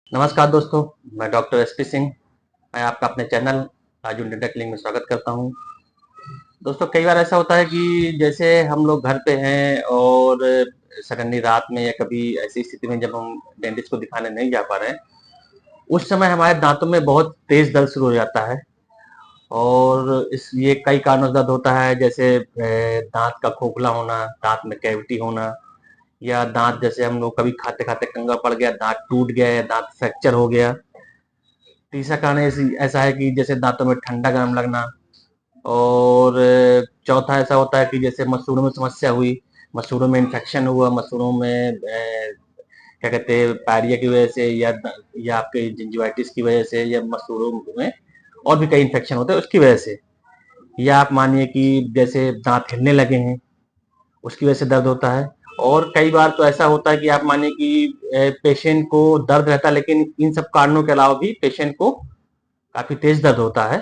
नमस्कार दोस्तों, मैं डॉक्टर एसपी सिंह। मैं आपका अपने चैनल राजू डेंटल क्लिनिक में स्वागत करता हूं। दोस्तों, कई बार ऐसा होता है कि जैसे हम लोग घर पे हैं और सडनली रात में या कभी ऐसी स्थिति में जब हम डेंटिस्ट को दिखाने नहीं जा पा रहे हैं, उस समय हमारे दांतों में बहुत तेज दर्द शुरू हो जाता है। और ये कई कारणों से दर्द होता है, जैसे दांत का खोखला होना, दांत में कैविटी होना, या दांत जैसे हम लोग कभी खाते खाते कंगा पड़ गया, दांत टूट गया या दांत फ्रैक्चर हो गया। तीसरा कारण ऐसा है कि जैसे दांतों में ठंडा गर्म लगना। और चौथा ऐसा होता है कि जैसे मसूड़ों में समस्या हुई, मसूड़ों में इन्फेक्शन हुआ, मसूड़ों में क्या कहते हैं, पायरिया की वजह से या आपके जिंजिवाइटिस की वजह से, या मसूड़ों में और भी कई इन्फेक्शन होते हैं उसकी वजह से। या आप मानिए कि जैसे दांत हिलने लगे हैं, उसकी वजह से दर्द होता है। और कई बार तो ऐसा होता है कि आप मानिए कि पेशेंट को दर्द रहता है, लेकिन इन सब कारणों के अलावा भी पेशेंट को काफी तेज दर्द होता है।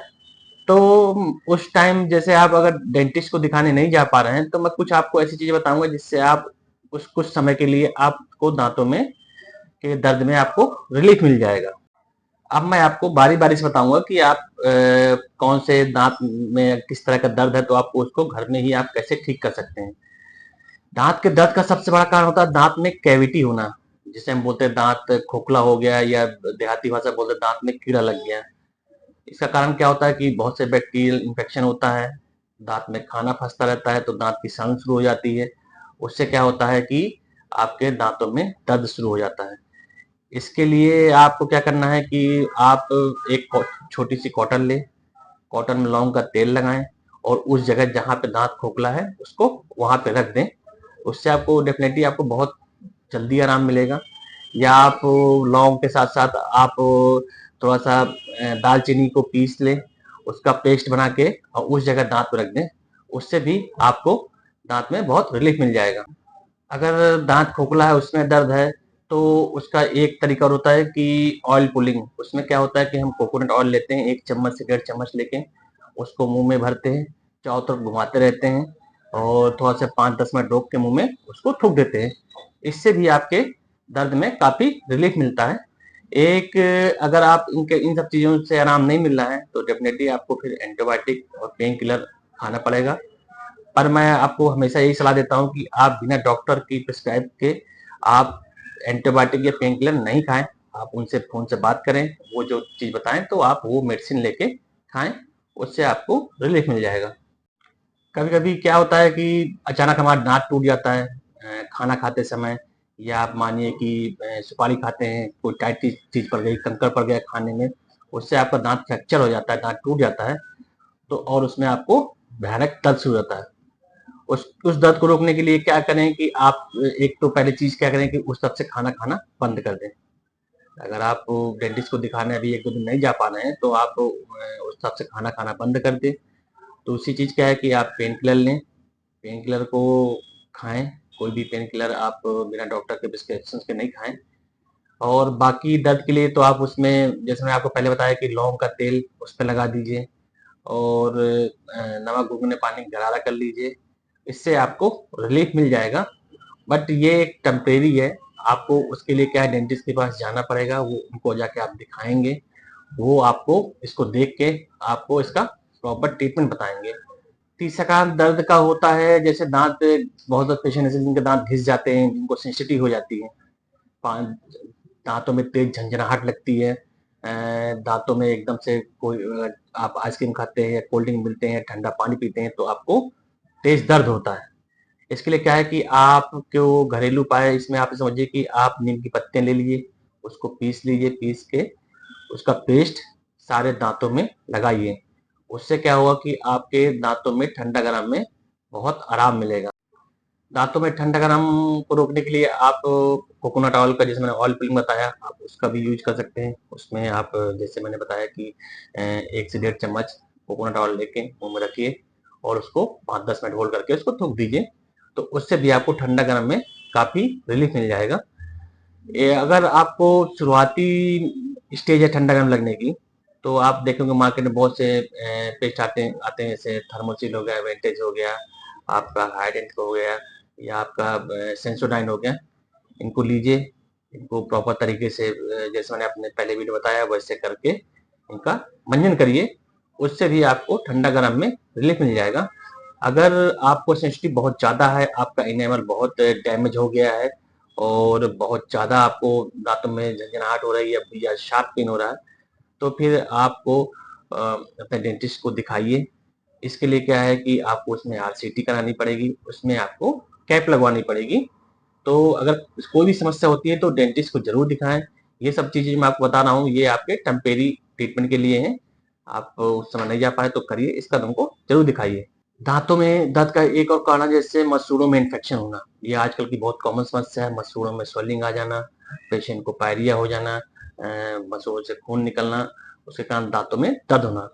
तो उस टाइम जैसे आप अगर डेंटिस्ट को दिखाने नहीं जा पा रहे हैं, तो मैं कुछ आपको ऐसी चीजें बताऊंगा जिससे आप उस कुछ समय के लिए आपको दांतों में के दर्द में आपको रिलीफ मिल जाएगा। अब मैं आपको बारी बारी से बताऊंगा कि आप कौन से दांत में किस तरह का दर्द है, तो आपको उसको घर में ही आप कैसे ठीक कर सकते हैं। दांत के दर्द का सबसे बड़ा कारण होता है दांत में कैविटी होना, जिसे हम बोलते हैं दांत खोखला हो गया, या देहाती भाषा बोलते हैं दांत में कीड़ा लग गया। इसका कारण क्या होता है कि बहुत से बैक्टीरियल इन्फेक्शन होता है, दांत में खाना फंसता रहता है तो दांत की सड़न शुरू हो जाती है। उससे क्या होता है कि आपके दांतों में दर्द शुरू हो जाता है। इसके लिए आपको क्या करना है कि आप एक छोटी सी कॉटन लें, कॉटन में लौंग का तेल लगाएं, और उस जगह जहां पे दांत खोखला है उसको वहां पे रख दें। उससे आपको डेफिनेटली आपको बहुत जल्दी आराम मिलेगा। या आप लौंग के साथ साथ आप थोड़ा सा दालचीनी को पीस लें, उसका पेस्ट बना के और उस जगह दांत पे रख दें। उससे भी आपको दांत में बहुत रिलीफ मिल जाएगा। अगर दांत खोखला है, उसमें दर्द है, तो उसका एक तरीका होता है कि ऑयल पुलिंग। उसमें क्या होता है कि हम कोकोनट ऑयल लेते हैं, 1 चम्मच से 1.5 चम्मच लेके उसको मुंह में भरते हैं, चारों तरफ घुमाते रहते हैं, और थोड़ा सा 5-10 मिनट रोक के मुंह में उसको थूक देते हैं। इससे भी आपके दर्द में काफी रिलीफ मिलता है। एक अगर आप इनके इन सब चीजों से आराम नहीं मिल रहा है, तो डेफिनेटली आपको फिर एंटीबायोटिक और पेन किलर खाना पड़ेगा। पर मैं आपको हमेशा यही सलाह देता हूँ कि आप बिना डॉक्टर की प्रिस्क्राइब के आप एंटीबायोटिक या पेन किलर नहीं खाएं। आप उनसे फोन से बात करें, वो जो चीज बताएं तो आप वो मेडिसिन लेके खाएं। उससे आपको रिलीफ मिल जाएगा। कभी कभी क्या होता है कि अचानक हमारा दांत टूट जाता है खाना खाते समय, या आप मानिए कि सुपारी खाते हैं, कोई टाइट चीज पड़ गई, कंकड़ पड़ गया खाने में, उससे आपका दांत फ्रैक्चर हो जाता है, दांत टूट जाता है। तो और उसमें आपको भयानक दर्द शुरू होता है। उस दर्द को रोकने के लिए क्या करें कि आप एक तो पहले चीज क्या करें कि उस तरफ से खाना खाना बंद कर दें। अगर आप डेंटिस्ट को दिखाने अभी 1-2 दिन नहीं जा पा रहे हैं, तो आप उस तरफ से खाना खाना बंद कर दें। तो उसी चीज क्या है कि आप पेन किलर लें, पेन किलर को खाएं। कोई भी पेन किलर आप बिना डॉक्टर के प्रिस्क्रिप्शन के नहीं खाएं। और बाकी दर्द के लिए तो आप उसमें, जैसे मैं आपको पहले बताया कि लौंग का तेल उस पर लगा दीजिए, और नमक गुनगुने पानी गरारा कर लीजिए। इससे आपको रिलीफ मिल जाएगा। बट ये एक टेम्परेरी है। आपको उसके लिए क्या है, डेंटिस्ट के पास जाना पड़ेगा, वो उनको जाके आप दिखाएंगे। वो आपको इसको देख के आपको इसका प्रॉपर ट्रीटमेंट बताएंगे। तीसरा कारण दर्द का होता है, जैसे दांत, बहुत सारे पेशेंट ऐसे जिनके दांत घिस जाते हैं, जिनको सेंसिटिव हो जाती है, दांतों में तेज झंझनाहट लगती है, दांतों में एकदम से कोई आप आइसक्रीम खाते हैं या कोल्ड ड्रिंक मिलते हैं, ठंडा पानी पीते हैं, तो आपको तेज दर्द होता है। इसके लिए क्या है कि आपको घरेलू उपाय इसमें आप समझिए कि आप नीम की पत्तियां ले लीजिए, उसको पीस लीजिए, पीस के उसका पेस्ट सारे दांतों में लगाइए। उससे क्या होगा कि आपके दांतों में ठंडा गरम में बहुत आराम मिलेगा। दांतों में ठंडा गरम को रोकने के लिए आप कोकोनट ऑयल का, जैसे मैंने ऑयल पुलिंग बताया, आप उसका भी यूज कर सकते हैं। उसमें आप जैसे मैंने बताया कि 1 से 1.5 चम्मच कोकोनट ऑयल लेके मुंह में रखिए, और उसको 5-10 मिनट होल्ड करके उसको थूक दीजिए। तो उससे भी आपको ठंडा गरम में काफी रिलीफ मिल जाएगा। अगर आपको शुरुआती स्टेज है ठंडा गरम लगने की, तो आप देखेंगे मार्केट में बहुत से पेस्ट आते हैं, जैसे थर्मोसिल हो गया, वेंटेज हो गया, आपका हाइडेंट हो गया, या आपका सेंसोडाइन हो गया। इनको लीजिए, इनको प्रॉपर तरीके से जैसे मैंने अपने पहले वीडियो बताया वैसे करके इनका मंजन करिए। उससे भी आपको ठंडा गर्म में रिलीफ मिल जाएगा। अगर आपको सेंसिटिव बहुत ज़्यादा है, आपका इनेमल बहुत डैमेज हो गया है और बहुत ज़्यादा आपको दांतों में झंझनाहट हो रही है या शार्प पेन हो रहा है, तो फिर आपको अपने डेंटिस्ट को दिखाइए। इसके लिए क्या है कि आपको उसमें आरसीटी करानी पड़ेगी, उसमें आपको कैप लगवानी पड़ेगी। तो अगर कोई भी समस्या होती है तो डेंटिस्ट को ज़रूर दिखाएँ। ये सब चीज़ें मैं आपको बता रहा हूँ, ये आपके टेम्परेरी ट्रीटमेंट के लिए हैं। आप उस समय नहीं जा पाए तो करिए, इस कदम को ज़रूर दिखाइए। दाँतों में दर्द का एक और कारण जैसे मसूड़ों में इन्फेक्शन होना, ये आजकल की बहुत कॉमन समस्या है। मसूड़ों में स्वेलिंग आ जाना, पेशेंट को पायरिया हो जाना, मसूड़ों से खून निकलना, उसके कारण दाँतों में दर्द होना।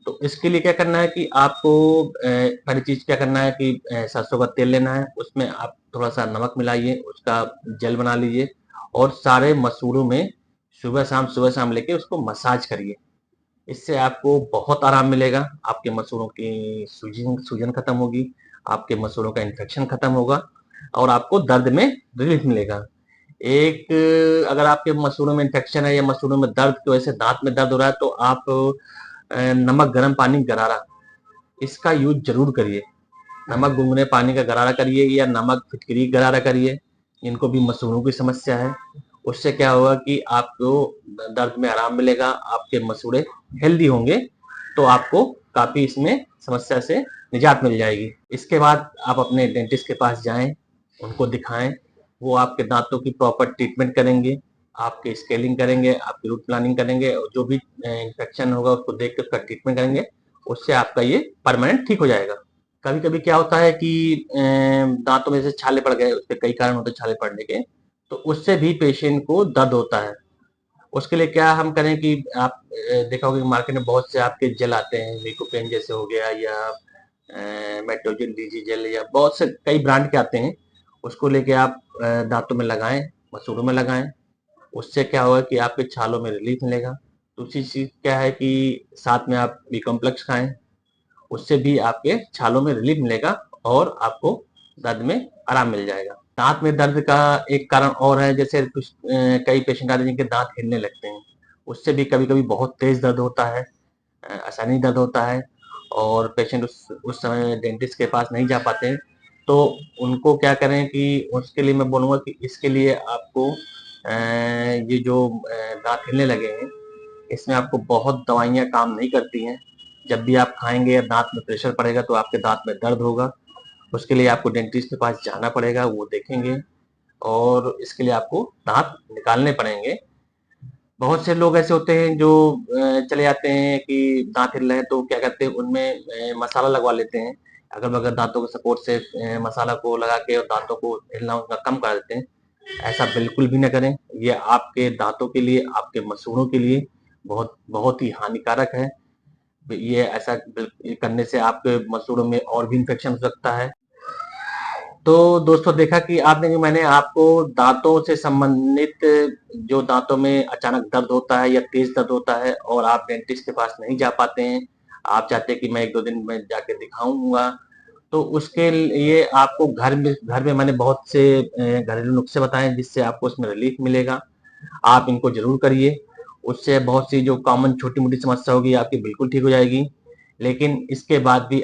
तो इसके लिए क्या करना है कि आपको पहली चीज़ क्या करना है कि सरसों का तेल लेना है, उसमें आप थोड़ा-सा नमक मिलाइए, उसका जेल बना लीजिए और सारे मसूड़ों में सुबह-शाम लेके उसको मसाज करिए। इससे आपको बहुत आराम मिलेगा, आपके मसूड़ों की सूजन खत्म होगी, आपके मसूड़ों का इन्फेक्शन खत्म होगा और आपको दर्द में रिलीफ मिलेगा। एक अगर आपके मसूड़ों में इन्फेक्शन है या मसूड़ों में दर्द की वजह से दाँत में दर्द हो रहा है तो आप नमक गरम पानी गरारा इसका यूज़ ज़रूर करिए। नमक गुनगुने पानी का गरारा करिए या नमक फिटकरी गरारा करिए। इनको भी मसूड़ों की समस्या है। उससे क्या होगा कि आपको दर्द में आराम मिलेगा, आपके मसूड़े हेल्दी होंगे, तो आपको काफ़ी इसमें समस्या से निजात मिल जाएगी। इसके बाद आप अपने डेंटिस्ट के पास जाएँ, उनको दिखाएँ, वो आपके दाँतों की प्रॉपर ट्रीटमेंट करेंगे, आपकी स्केलिंग करेंगे, आपकी रूट प्लानिंग करेंगे और जो भी इन्फेक्शन होगा उसको देख के उसका ट्रीटमेंट करेंगे, उससे आपका ये परमानेंट ठीक हो जाएगा। कभी-कभी क्या होता है कि दाँतों में जैसे छाले पड़ गए, उसके कई कारण होते हैं छाले पड़ने के, तो उससे भी पेशेंट को दर्द होता है। उसके लिए क्या हम करें कि आप देखा होगा कि मार्केट में बहुत से आपके जेल आते हैं, लिकोपेन जैसे हो गया या मेट्रोजिल डीजी जेल या बहुत से कई ब्रांड के आते हैं। उसको लेके आप दाँतों में लगाएँ, मसूड़ों में लगाएँ। उससे क्या होगा कि आपके छालों में रिलीफ मिलेगा। दूसरी चीज़ क्या है कि साथ में आप बी कॉम्प्लेक्स खाएँ। उससे भी आपके छालों में रिलीफ मिलेगा और आपको दर्द में आराम मिल जाएगा। दाँत में दर्द का एक कारण और है जैसे कुछ कई पेशेंट आते हैं जिनके दाँत हिलने लगते हैं। उससे भी कभी-कभी बहुत तेज़ दर्द होता है, आसानी दर्द होता है और पेशेंट उस समय डेंटिस्ट के पास नहीं जा पाते हैं। तो उनको क्या करें कि उसके लिए मैं बोलूँगा कि इसके लिए आपको ये जो दाँत हिलने लगे हैं, इसमें आपको बहुत दवाइयाँ काम नहीं करती हैं। जब भी आप खाएँगे या दाँत में प्रेशर पड़ेगा तो आपके दाँत में दर्द होगा। उसके लिए आपको डेंटिस्ट के पास जाना पड़ेगा, वो देखेंगे और इसके लिए आपको दाँत निकालने पड़ेंगे। बहुत से लोग ऐसे होते हैं जो चले जाते हैं कि दाँत हिल रहे हैं तो क्या कहते हैं उनमें मसाला लगवा लेते हैं। अगल-बगल दाँतों के सपोर्ट से मसाला को लगा के और दाँतों को हिलना उनका कम कर देते हैं। ऐसा बिल्कुल भी ना करें। ये आपके दाँतों के लिए, आपके मसूड़ों के लिए बहुत बहुत ही हानिकारक है। ये ऐसा करने से आपके मसूड़ों में और भी इन्फेक्शन हो सकता है। तो दोस्तों देखा कि आपने कि मैंने आपको दाँतों से संबंधित जो दाँतों में अचानक दर्द होता है या तेज़ दर्द होता है और आप डेंटिस्ट के पास नहीं जा पाते हैं, आप चाहते हैं कि मैं 1-2 दिन में जाके दिखाऊँगा, तो उसके लिए आपको घर में मैंने बहुत से घरेलू नुस्खे बताए हैं जिससे आपको उसमें रिलीफ मिलेगा। आप इनको ज़रूर करिए, उससे बहुत सी जो कॉमन छोटी-मोटी समस्या होगी आपकी बिल्कुल ठीक हो जाएगी। लेकिन इसके बाद भी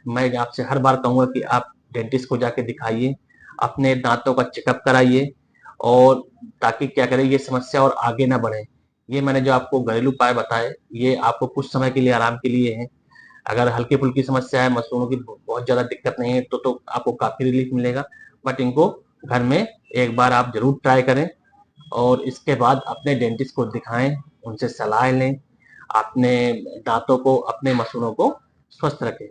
मैं आपसे हर बार कहूँगा कि आप डेंटिस्ट को जाके दिखाइए, अपने दाँतों का चेकअप कराइए और ताकि क्या करें ये समस्या और आगे ना बढ़े। ये मैंने जो आपको घरेलू उपाय बताए, ये आपको कुछ समय के लिए आराम के लिए हैं। अगर हल्की-फुल्की समस्या है, मसूड़ों की बहुत ज़्यादा दिक्कत नहीं है तो आपको काफ़ी रिलीफ मिलेगा। बट इनको घर में एक बार आप ज़रूर ट्राई करें और इसके बाद अपने डेंटिस्ट को दिखाएँ, उनसे सलाह लें, अपने दाँतों को, अपने मसूड़ों को स्वस्थ रखें।